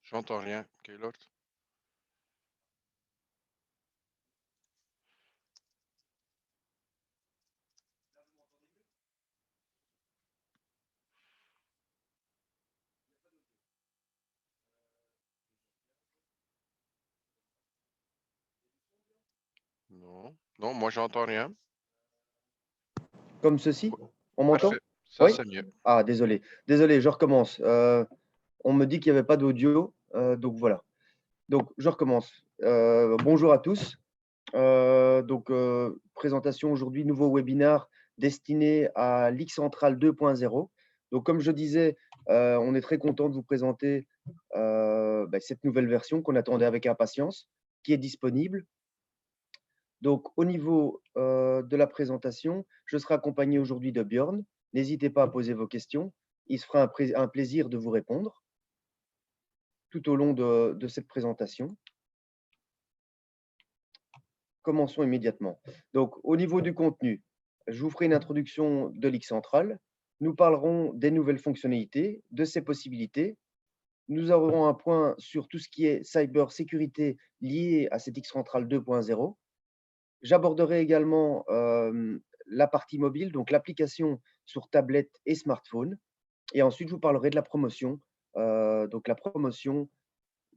J'entends rien. Quel autre? Non. Non, moi j'entends rien. Comme ceci? On Parfait. m'entend? Ça, Oui? c'est mieux. Ah, désolé. Désolé, je recommence. On me dit qu'il n'y avait pas d'audio, donc voilà. Donc, je recommence. Bonjour à tous. Présentation aujourd'hui, nouveau webinaire destiné à Ligue Centrale 2.0. Donc, comme je disais, on est très content de vous présenter cette nouvelle version qu'on attendait avec impatience, qui est disponible. Donc, au niveau de la présentation, je serai accompagné aujourd'hui de Björn. N'hésitez pas à poser vos questions. Il se fera un plaisir de vous répondre tout au long de cette présentation. Commençons immédiatement. Donc, au niveau du contenu, je vous ferai une introduction de Ligue Centrale. Nous parlerons des nouvelles fonctionnalités, de ses possibilités. Nous aurons un point sur tout ce qui est cybersécurité lié à cette Ligue Centrale 2.0. J'aborderai également la partie mobile, donc l'application sur tablette et smartphone. Et ensuite, je vous parlerai de la promotion, donc la promotion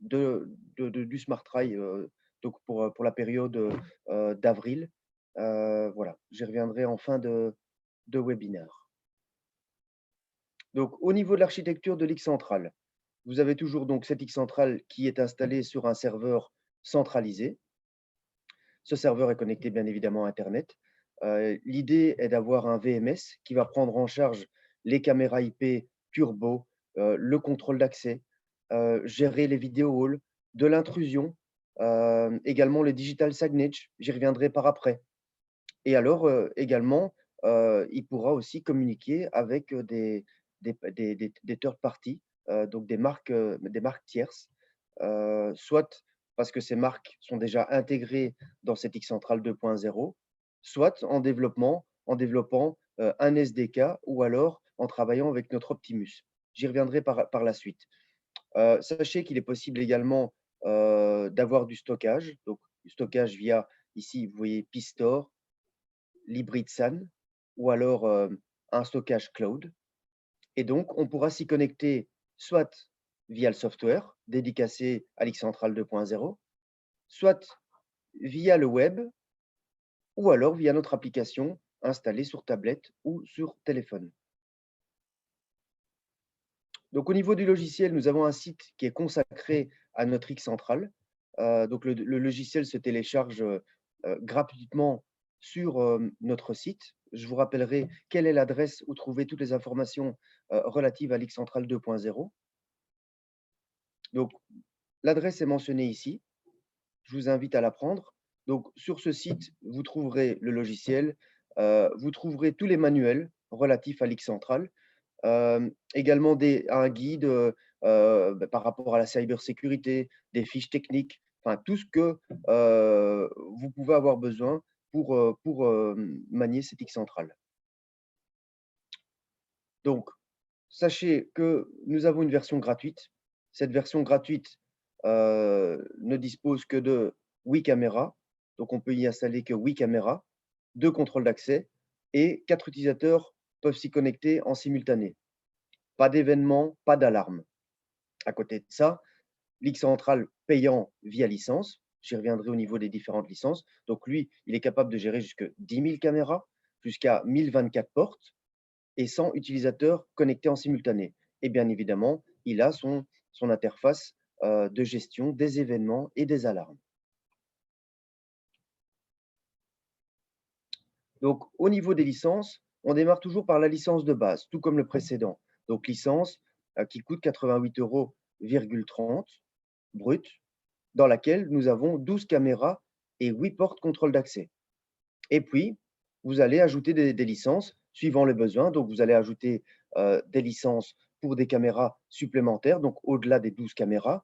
du Smart Rail donc pour la période d'avril. Voilà, j'y reviendrai en fin de webinaire. Donc, au niveau de l'architecture de l'X centrale, vous avez toujours donc cette X centrale qui est installée sur un serveur centralisé. Ce serveur est connecté bien évidemment à Internet. L'idée est d'avoir un VMS qui va prendre en charge les caméras IP turbo, le contrôle d'accès, gérer les vidéo halls, de l'intrusion, également le digital signage, j'y reviendrai par après. Et alors également, il pourra aussi communiquer avec des third parties, donc des marques tierces, soit parce que ces marques sont déjà intégrées dans cette X Central 2.0, soit en développant un SDK ou alors en travaillant avec notre Optimus. J'y reviendrai par la suite. Sachez qu'il est possible également d'avoir du stockage, donc du stockage via, ici, vous voyez P-Store, l'hybride SAN ou alors un stockage cloud. Et donc, on pourra s'y connecter soit via le software dédicacé à l'X-Central 2.0, soit via le web ou alors via notre application installée sur tablette ou sur téléphone. Donc, au niveau du logiciel, nous avons un site qui est consacré à notre X-Central. Donc, le logiciel se télécharge gratuitement sur notre site. Je vous rappellerai quelle est l'adresse où trouver toutes les informations relatives à l'X-Central 2.0. Donc, l'adresse est mentionnée ici. Je vous invite à la prendre. Donc, sur ce site, vous trouverez le logiciel, vous trouverez tous les manuels relatifs à l'X-Central, également un guide par rapport à la cybersécurité, des fiches techniques, enfin tout ce que vous pouvez avoir besoin pour manier cette X-Central. Donc, sachez que nous avons une version gratuite. Cette version gratuite ne dispose que de 8 caméras. Donc, on peut y installer que 8 caméras, 2 contrôles d'accès et 4 utilisateurs peuvent s'y connecter en simultané. Pas d'événement, pas d'alarme. À côté de ça, Ligue Centrale payant via licence, j'y reviendrai au niveau des différentes licences. Donc, lui, il est capable de gérer jusqu'à 10 000 caméras, jusqu'à 1024 portes et 100 utilisateurs connectés en simultané. Et bien évidemment, il a son interface de gestion des événements et des alarmes. Donc, au niveau des licences, on démarre toujours par la licence de base, tout comme le précédent. Donc, licence qui coûte 88,30 € brut, dans laquelle nous avons 12 caméras et 8 portes contrôle d'accès. Et puis, vous allez ajouter des licences suivant les besoins. Donc, vous allez ajouter des licences pour des caméras supplémentaires, donc au-delà des 12 caméras,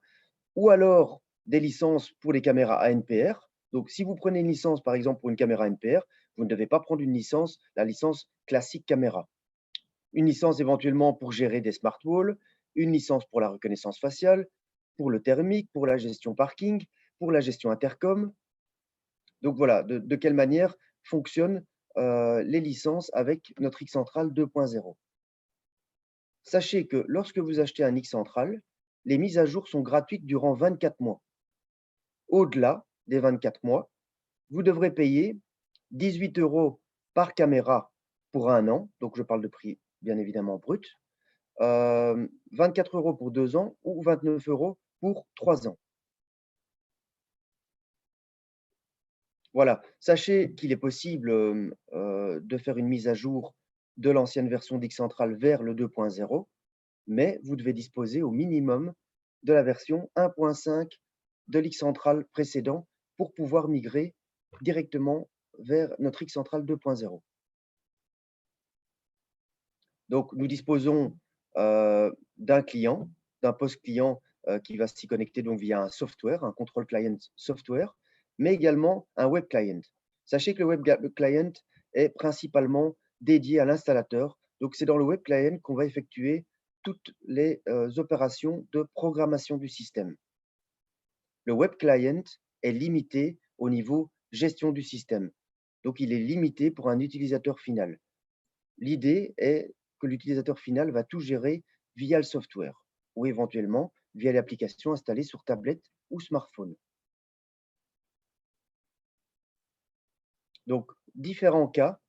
ou alors des licences pour les caméras ANPR. Donc, si vous prenez une licence, par exemple, pour une caméra ANPR, vous ne devez pas prendre une licence, la licence classique caméra. Une licence éventuellement pour gérer des smart walls, une licence pour la reconnaissance faciale, pour le thermique, pour la gestion parking, pour la gestion intercom. Donc voilà, de quelle manière fonctionnent les licences avec notre Xcentrale 2.0. Sachez que lorsque vous achetez un Xcentrale, les mises à jour sont gratuites durant 24 mois. Au-delà des 24 mois, vous devrez payer 18 € par caméra pour un an, donc je parle de prix bien évidemment brut, 24 € pour 2 ans ou 29 € pour 3 ans. Voilà, sachez qu'il est possible de faire une mise à jour de l'ancienne version d'Xcentrale vers le 2.0, mais vous devez disposer au minimum de la version 1.5 de l'Xcentrale précédent pour pouvoir migrer directement vers notre Xcentrale 2.0. Donc, nous disposons d'un client, d'un post client qui va s'y connecter donc via un software, un control client software, mais également un web client. Sachez que le web client est principalement dédié à l'installateur. Donc, c'est dans le web client qu'on va effectuer toutes les opérations de programmation du système. Le web client est limité au niveau gestion du système. Donc, il est limité pour un utilisateur final. L'idée est que l'utilisateur final va tout gérer via le software ou éventuellement via l'application installée sur tablette ou smartphone. Donc, différents cas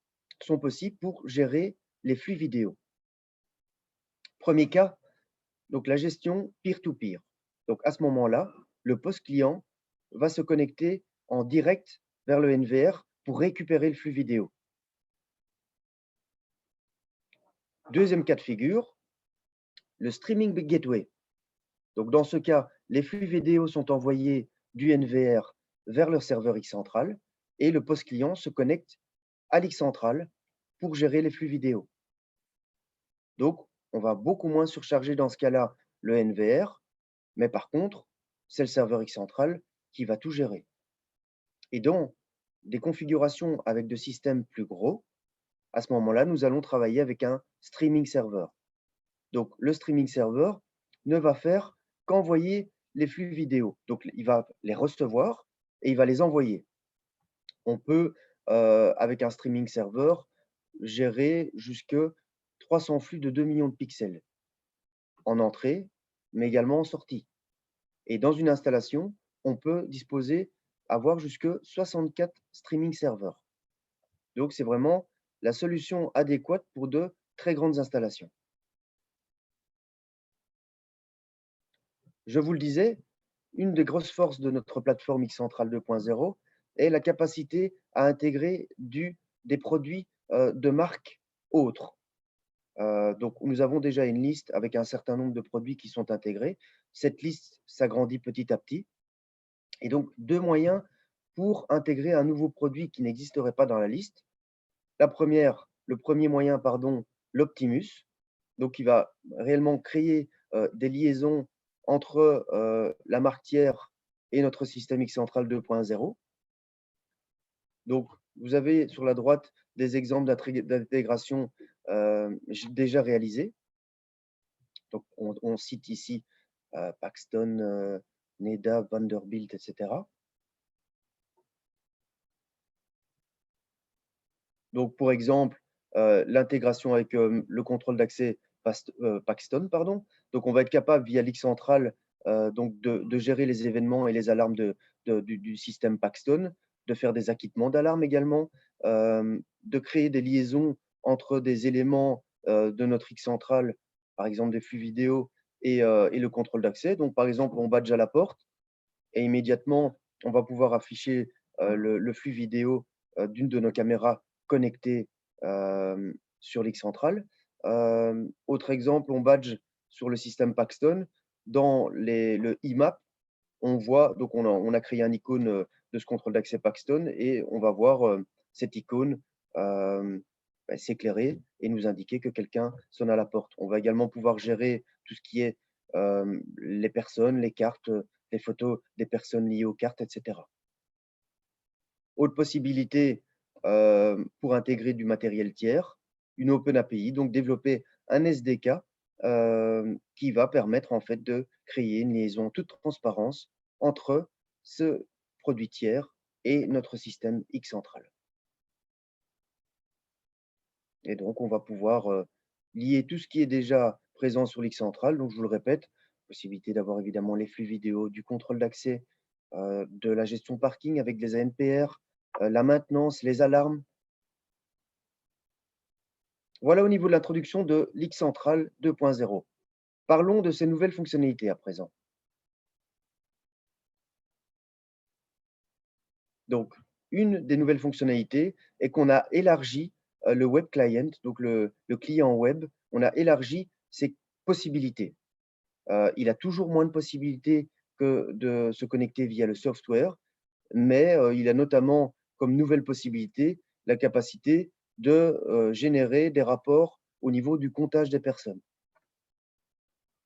sont possibles pour gérer les flux vidéo. Premier cas, donc la gestion peer-to-peer. Donc, à ce moment-là, le post client va se connecter en direct vers le NVR pour récupérer le flux vidéo. Deuxième cas de figure, le streaming gateway. Donc, dans ce cas, les flux vidéo sont envoyés du NVR vers leur serveur Xcentrale et le post client se connecte à l'Xcentrale pour gérer les flux vidéo. Donc, on va beaucoup moins surcharger dans ce cas-là le NVR, mais par contre, c'est le serveur Xcentrale qui va tout gérer. Et dans des configurations avec de systèmes plus gros, à ce moment-là, nous allons travailler avec un streaming server. Donc, le streaming server ne va faire qu'envoyer les flux vidéo. Donc, il va les recevoir et il va les envoyer. On peut, avec un streaming server, gérer jusque 300 flux de 2 millions de pixels en entrée, mais également en sortie. Et dans une installation, on peut disposer, avoir jusque 64 streaming serveurs. Donc, c'est vraiment la solution adéquate pour de très grandes installations. Je vous le disais, une des grosses forces de notre plateforme Xcentrale 2.0 est la capacité à intégrer des produits de marques autres. Donc, nous avons déjà une liste avec un certain nombre de produits qui sont intégrés. Cette liste s'agrandit petit à petit. Et donc, deux moyens pour intégrer un nouveau produit qui n'existerait pas dans la liste. Le premier moyen, l'Optimus, donc qui va réellement créer des liaisons entre la marque tiers et notre système Xcentrale 2.0. Donc, vous avez sur la droite des exemples d'intégration déjà réalisés. Donc, on cite ici Paxton, NEDA, Vanderbilt, etc. Donc, pour exemple, l'intégration avec le contrôle d'accès Paxton, pardon. Donc, on va être capable, via l'Xcentrale, donc de gérer les événements et les alarmes du système Paxton, de faire des acquittements d'alarme également, de créer des liaisons entre des éléments de notre Xcentrale, par exemple des flux vidéo et le contrôle d'accès. Donc, par exemple, on badge à la porte et immédiatement, on va pouvoir afficher le flux vidéo d'une de nos caméras connectées sur l'Xcentrale. Autre exemple, on badge sur le système Paxton. Dans le IMAP, on voit, donc on a créé un icône de ce contrôle d'accès Paxton et on va voir cette icône s'éclairer et nous indiquer que quelqu'un sonne à la porte. On va également pouvoir gérer tout ce qui est les personnes, les cartes, les photos des personnes liées aux cartes, etc. Autre possibilité pour intégrer du matériel tiers, une Open API, donc développer un SDK qui va permettre en fait de créer une liaison en toute transparence entre ce produit tiers et notre système X central. Et donc on va pouvoir, lier tout ce qui est déjà présent sur l'X central. Donc je vous le répète, possibilité d'avoir évidemment les flux vidéo, du contrôle d'accès, de la gestion parking avec les ANPR, la maintenance, les alarmes. Voilà au niveau de l'introduction de l'X central 2.0. Parlons de ces nouvelles fonctionnalités à présent. Donc, une des nouvelles fonctionnalités est qu'on a élargi le web client, donc le client web, on a élargi ses possibilités. Il a toujours moins de possibilités que de se connecter via le software, mais il a notamment comme nouvelle possibilité la capacité de générer des rapports au niveau du comptage des personnes.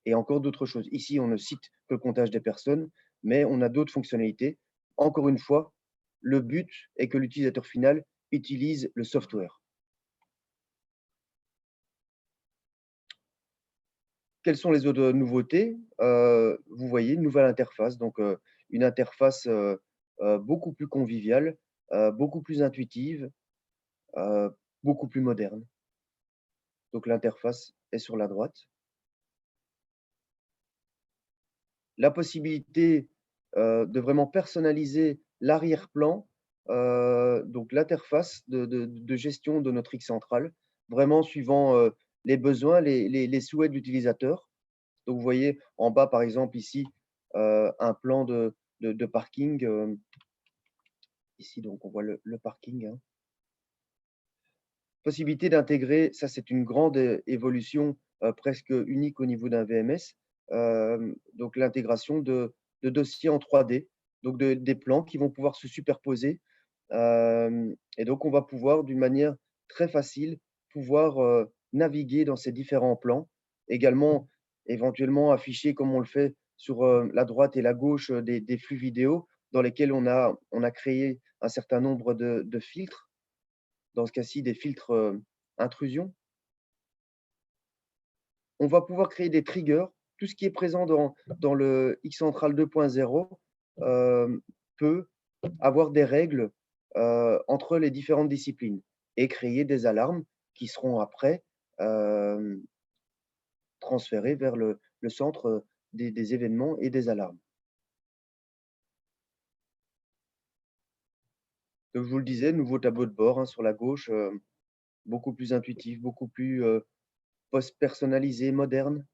Et encore d'autres choses. Ici, on ne cite que le comptage des personnes, mais on a d'autres fonctionnalités. Encore une fois, le but est que l'utilisateur final utilise le software. Quelles sont les autres nouveautés? Vous voyez une nouvelle interface, donc une interface beaucoup plus conviviale, beaucoup plus intuitive, heu, beaucoup plus moderne. Donc l'interface est sur la droite. La possibilité, de vraiment personnaliser l'arrière-plan, donc l'interface de gestion de notre X central, vraiment suivant, les besoins, les souhaits de l'utilisateur. Donc vous voyez en bas, par exemple, ici, un plan de parking, ici donc on voit le parking, hein. Possibilité d'intégrer, ça c'est une grande, évolution, presque unique au niveau d'un VMS, donc l'intégration de dossiers en 3D, donc des plans qui vont pouvoir se superposer, et donc on va pouvoir d'une manière très facile pouvoir, naviguer dans ces différents plans. Également, éventuellement afficher comme on le fait sur, la droite et la gauche, des flux vidéo dans lesquels on a créé un certain nombre de filtres, dans ce cas-ci des filtres, intrusion. On va pouvoir créer des triggers. Tout ce qui est présent dans le X-Central 2.0 peut avoir des règles entre les différentes disciplines et créer des alarmes qui seront après hem, transférées vers le centre des événements et des alarmes. Donc je vous le disais, nouveau tableau de bord, hein, sur la gauche, beaucoup plus intuitif, beaucoup plus, post personnalisé, moderne.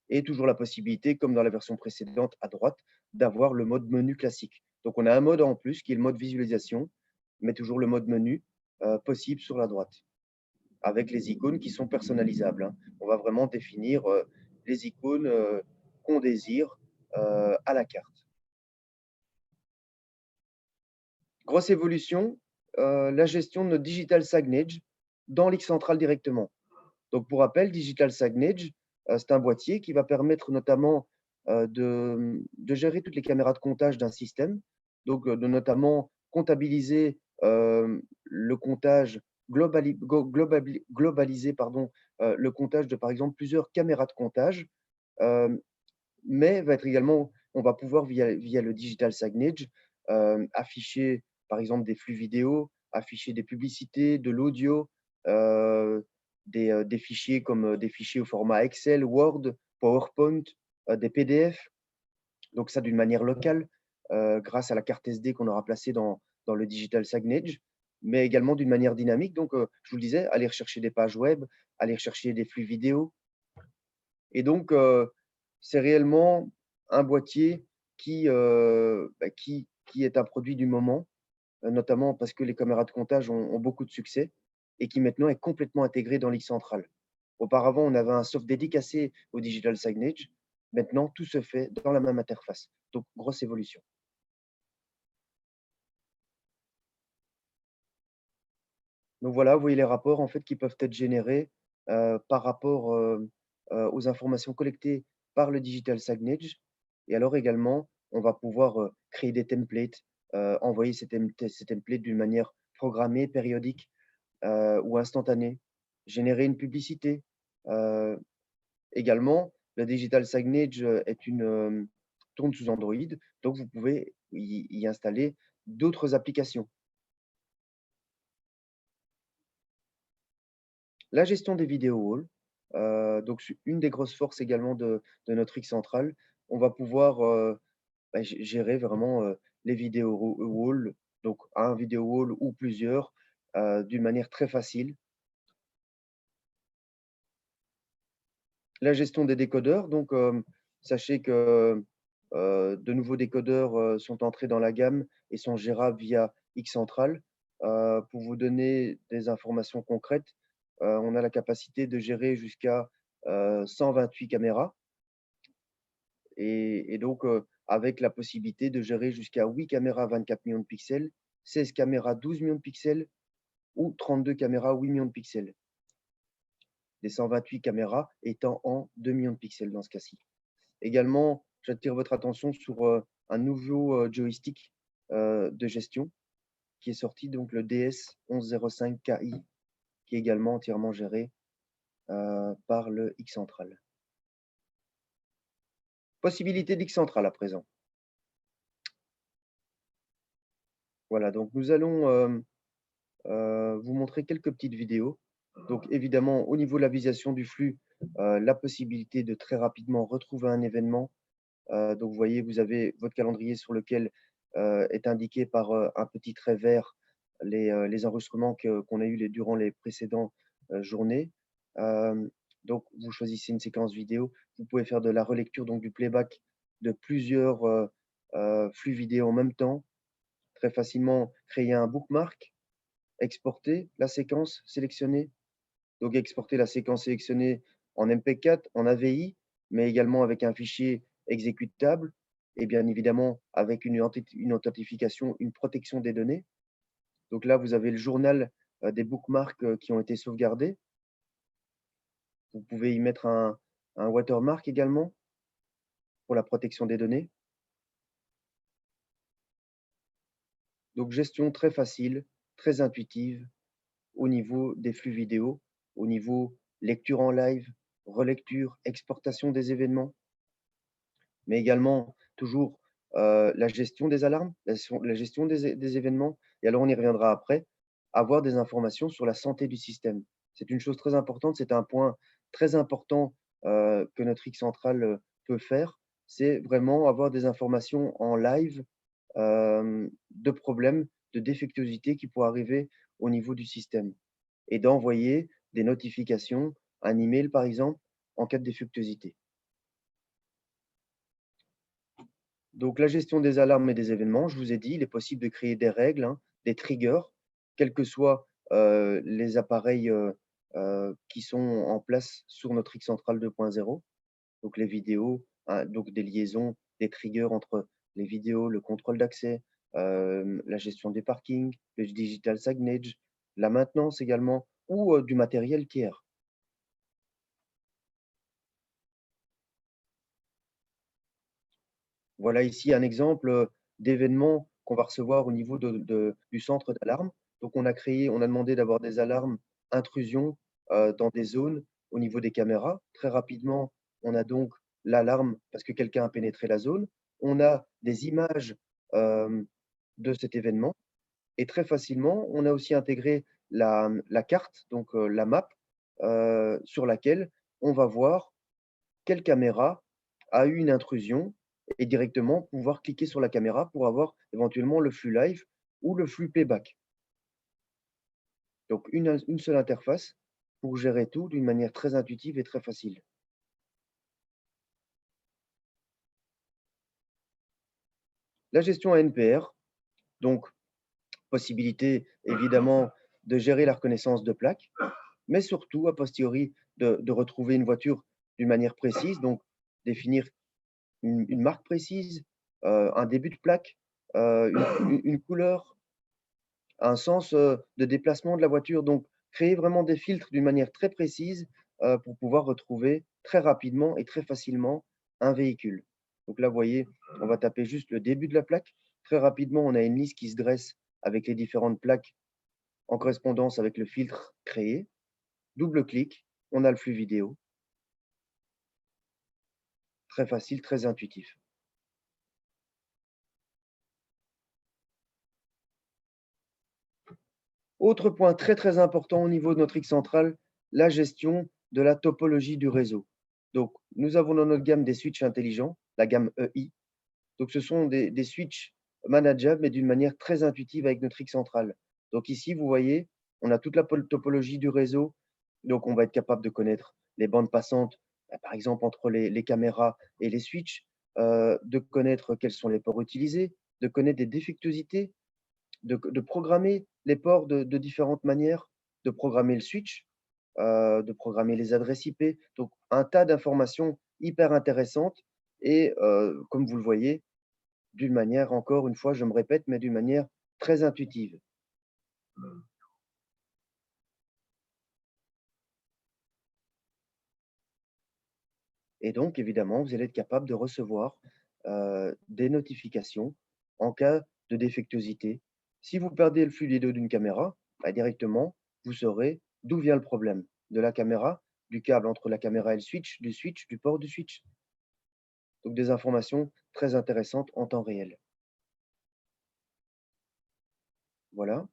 Et toujours la possibilité, comme dans la version précédente à droite, d'avoir le mode menu classique. Donc on a un mode en plus qui est le mode visualisation, mais toujours le mode menu possible sur la droite, avec les icônes qui sont personnalisables, hein. On va vraiment définir les icônes qu'on désire à la carte. Grosse évolution, la gestion de notre digital signage dans l'X central directement. Donc pour rappel, digital signage, c'est un boîtier qui va permettre notamment, de gérer toutes les caméras de comptage d'un système, donc de notamment comptabiliser, le comptage globaliser pardon, le comptage de, par exemple, plusieurs caméras de comptage, hem, mais va être également on va pouvoir via le digital signage, afficher, par exemple, des flux vidéo, afficher des publicités, de l'audio, heu, des fichiers comme, des fichiers au format Excel, Word, PowerPoint, des PDF. Donc ça d'une manière locale, grâce à la carte SD qu'on aura placée dans le digital signage, mais également d'une manière dynamique. Donc, je vous le disais, aller rechercher des pages web, aller rechercher des flux vidéo. Et donc, c'est réellement un boîtier qui est un produit du moment, notamment parce que les caméras de comptage ont beaucoup de succès et qui maintenant est complètement intégré dans l'X central. Auparavant, on avait un soft dédicacé au digital signage. Maintenant, tout se fait dans la même interface. Donc, grosse évolution. Donc voilà, vous voyez les rapports en fait qui peuvent être générés, par rapport, aux informations collectées par le digital signage. Et alors également, on va pouvoir, créer des templates, envoyer ces templates d'une manière programmée, périodique, ou instantanée, générer une publicité, Euh, Également, le Digital Signage tourne sous Android, donc vous pouvez y installer d'autres applications. La gestion des vidéo walls, donc c'est une des grosses forces également de notre X central. On va pouvoir gérer vraiment les vidéo walls, donc un vidéo wall ou plusieurs, d'une manière très facile. La gestion des décodeurs, donc sachez que de nouveaux décodeurs sont entrés dans la gamme et sont gérables via X central. Pour vous donner des informations concrètes, on a la capacité de gérer jusqu'à 128 caméras et donc avec la possibilité de gérer jusqu'à 8 caméras 24 millions de pixels, 16 caméras 12 millions de pixels ou 32 caméras 8 millions de pixels. Les 128 caméras étant en 2 millions de pixels dans ce cas-ci. Également, j'attire votre attention sur un nouveau joystick de gestion qui est sorti, donc le DS1105KI, qui est également entièrement géré par le X Central. Possibilité d'X Central à présent. Voilà, donc nous allons vous montrer quelques petites vidéos. Donc évidemment, au niveau de la visualisation du flux, la possibilité de très rapidement retrouver un événement. Donc vous voyez, vous avez votre calendrier sur lequel est indiqué par un petit trait vert les enregistrements qu'on a eus durant les précédentes journées. Donc vous choisissez une séquence vidéo. Vous pouvez faire de la relecture, donc du playback de plusieurs flux vidéo en même temps. Très facilement créer un bookmark, exporter la séquence sélectionnée. Donc exporter la séquence sélectionnée en MP4, en AVI, mais également avec un fichier exécutable et bien évidemment avec une authentification, une protection des données. Donc là, vous avez le journal des bookmarks qui ont été sauvegardés. Vous pouvez y mettre un watermark également pour la protection des données. Donc gestion très facile, très intuitive au niveau des flux vidéo, au niveau lecture en live, relecture, exportation des événements, mais également toujours la gestion des alarmes, la gestion des événements. Et alors, on y reviendra après, avoir des informations sur la santé du système. C'est une chose très importante, c'est un point très important que notre X central peut faire, c'est vraiment avoir des informations en live de problèmes, de défectuosité qui pourraient arriver au niveau du système et d'envoyer des notifications, un email par exemple, en cas de défectuosité. Donc, la gestion des alarmes et des événements, je vous ai dit, il est possible de créer des règles, hein, des triggers, quels que soient les appareils qui sont en place sur notre X Central 2.0. Donc, les vidéos, hein, donc des liaisons, des triggers entre les vidéos, le contrôle d'accès, la gestion des parkings, le digital signage, la maintenance également, ou du matériel tiers. Voilà ici un exemple d'événement qu'on va recevoir au niveau du centre d'alarme. Donc, on a demandé d'avoir des alarmes intrusion dans des zones au niveau des caméras. Très rapidement, on a donc l'alarme parce que quelqu'un a pénétré la zone. On a des images de cet événement et très facilement, on a aussi intégré la carte, donc la map, sur laquelle on va voir quelle caméra a eu une intrusion et directement pouvoir cliquer sur la caméra pour avoir éventuellement le flux live ou le flux playback. Donc une seule interface pour gérer tout d'une manière très intuitive et très facile. La gestion ANPR, donc possibilité évidemment de gérer la reconnaissance de plaques, mais surtout a posteriori de retrouver une voiture d'une manière précise, donc définir une marque précise, un début de plaque, une couleur, un sens de déplacement de la voiture. Donc, créer vraiment des filtres d'une manière très précise pour pouvoir retrouver très rapidement et très facilement un véhicule. Donc là, vous voyez, on va taper juste le début de la plaque. Très rapidement, on a une liste qui se dresse avec les différentes plaques en correspondance avec le filtre créé. Double clic, on a le flux vidéo. Très facile, très intuitif. Autre point très, très important au niveau de notre X central, la gestion de la topologie du réseau. Donc, nous avons dans notre gamme des switches intelligents, la gamme EI. Donc, ce sont des switches manageables, mais d'une manière très intuitive avec notre X central. Donc ici, vous voyez, on a toute la topologie du réseau. Donc, on va être capable de connaître les bandes passantes, par exemple, entre les caméras et les switches, de connaître quels sont les ports utilisés, de connaître des défectuosités, de programmer les ports de différentes manières, de programmer le switch, de programmer les adresses IP. Donc, un tas d'informations hyper intéressantes et, comme vous le voyez, d'une manière, encore une fois, je me répète, mais d'une manière très intuitive. Et donc, évidemment, vous allez être capable de recevoir des notifications en cas de défectuosité. Si vous perdez le flux vidéo d'une caméra, bah, directement, vous saurez d'où vient le problème de la caméra, du câble entre la caméra et le switch, du port du switch. Donc, des informations très intéressantes en temps réel. Voilà.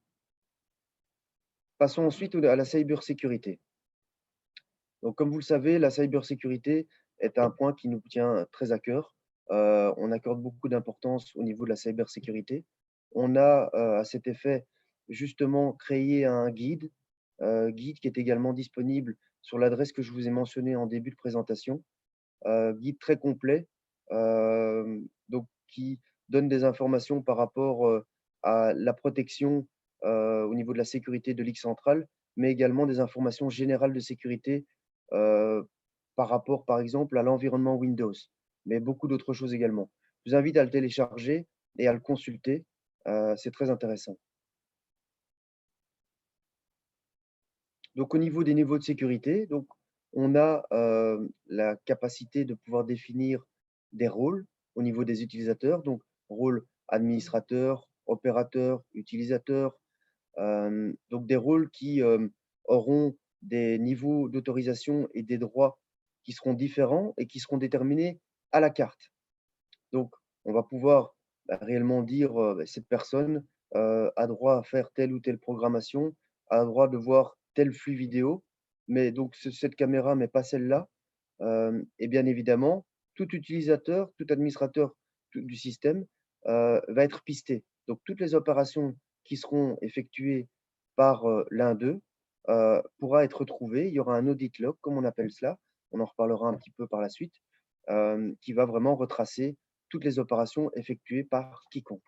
Passons ensuite à la cybersécurité. Donc, comme vous le savez, la cybersécurité est un point qui nous tient très à cœur. On accorde beaucoup d'importance au niveau de la cybersécurité. On a, à cet effet, justement créé un guide qui est également disponible sur l'adresse que je vous ai mentionnée en début de présentation. Guide très complet, donc qui donne des informations par rapport, à la protection, au niveau de la sécurité de l'X central, mais également des informations générales de sécurité, par rapport, par exemple, à l'environnement Windows, mais beaucoup d'autres choses également. Je vous invite à le télécharger et à le consulter, c'est très intéressant. Donc au niveau des niveaux de sécurité, donc on a, la capacité de pouvoir définir des rôles au niveau des utilisateurs, donc rôle administrateur, opérateur, utilisateur, donc des rôles qui, auront des niveaux d'autorisation et des droits qui seront différents et qui seront déterminés à la carte. Donc on va pouvoir, bah, réellement dire, bah, cette personne, a droit à faire telle ou telle programmation, a droit de voir tel flux vidéo, mais donc cette caméra, mais pas celle-là. Et bien évidemment, tout utilisateur, tout administrateur du système, va être pisté. Donc toutes les opérations qui seront effectuées par, l'un d'eux, pourra être retrouvées. Il y aura un audit log, comme on appelle cela, on en reparlera un petit peu par la suite, qui va vraiment retracer toutes les opérations effectuées par quiconque.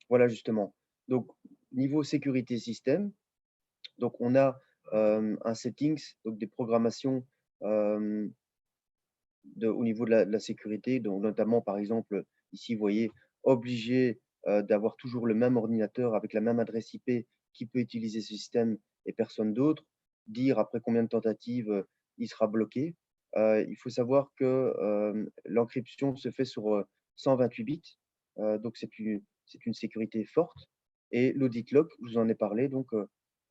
Voilà justement. Donc niveau sécurité système, donc on a, un settings, donc des programmations, hem, au niveau de la sécurité, donc notamment par exemple, ici vous voyez, obligé, d'avoir toujours le même ordinateur avec la même adresse IP qui peut utiliser ce système et personne d'autre. Dire après combien de tentatives, il sera bloqué. Il faut savoir que, l'encryption se fait sur, 128 bits, donc c'est une sécurité forte et l'audit log, je vous en ai parlé, donc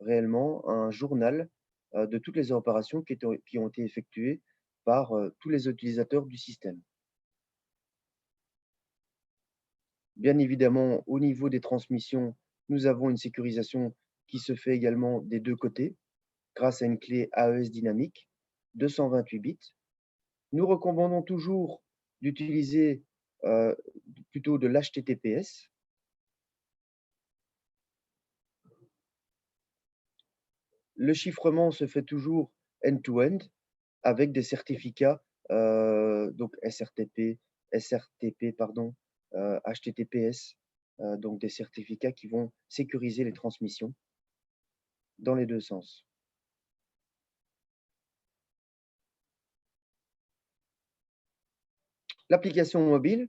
réellement un journal, de toutes les opérations qui ont été effectuées par, tous les utilisateurs du système. Bien évidemment, au niveau des transmissions, nous avons une sécurisation qui se fait également des 2 côtés grâce à une clé AES dynamique, 228 bits. Nous recommandons toujours d'utiliser, heu, plutôt de l'HTTPS. Le chiffrement se fait toujours end-to-end avec des certificats, donc SRTP pardon, HTTPS, donc des certificats qui vont sécuriser les transmissions dans les 2 sens. L'application mobile,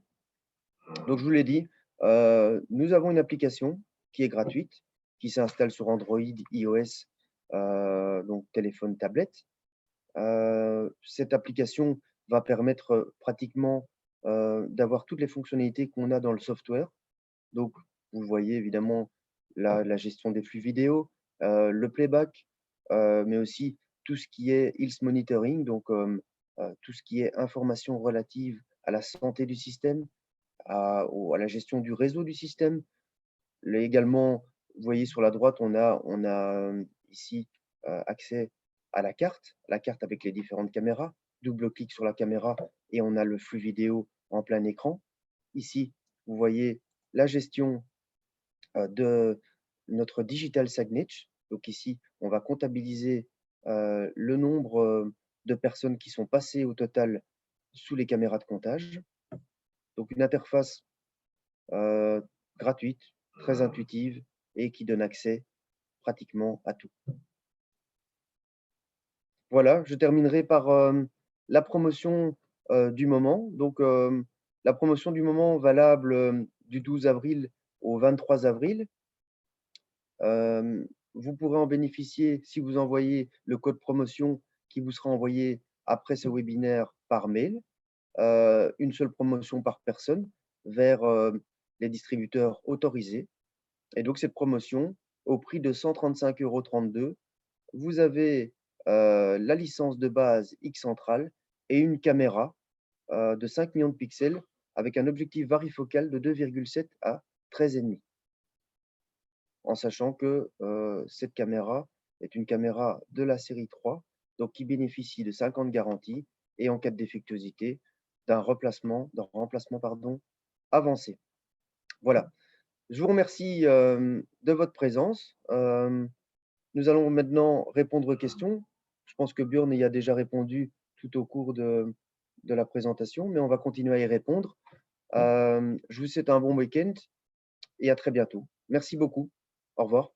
donc je vous l'ai dit, nous avons une application qui est gratuite, qui s'installe sur Android, iOS, donc téléphone, tablette. Cette application va permettre, pratiquement, d'avoir toutes les fonctionnalités qu'on a dans le software. Donc, vous voyez évidemment la gestion des flux vidéo, le playback, mais aussi tout ce qui est Health Monitoring, donc tout ce qui est information relative à la santé du système, à la gestion du réseau du système. Là également, vous voyez sur la droite, on a ici accès à la carte avec les différentes caméras. Double-clic sur la caméra et on a le flux vidéo en plein écran. Ici, vous voyez la gestion de notre digital signage. Donc ici, on va comptabiliser le nombre de personnes qui sont passées au total sous les caméras de comptage. Donc une interface gratuite, très intuitive et qui donne accès pratiquement à tout. Voilà, je terminerai par la promotion du moment. Donc, la promotion du moment valable du 12 avril au 23 avril. Vous pourrez en bénéficier si vous envoyez le code promotion qui vous sera envoyé après ce webinaire par mail. Une seule promotion par personne vers les distributeurs autorisés. Et donc, cette promotion, au prix de 135,32 €, vous avez la licence de base X-Central et une caméra de 5 millions de pixels avec un objectif varifocal de 2,7 à 13,5. En sachant que cette caméra est une caméra de la série 3, donc qui bénéficie de 5 ans de garantie et en cas de défectuosité, d'un remplacement pardon, avancé. Voilà. Je vous remercie de votre présence. Nous allons maintenant répondre aux questions. Je pense que Björn y a déjà répondu tout au cours de la présentation, mais on va continuer à y répondre. Je vous souhaite un bon week-end et à très bientôt. Merci beaucoup. Au revoir.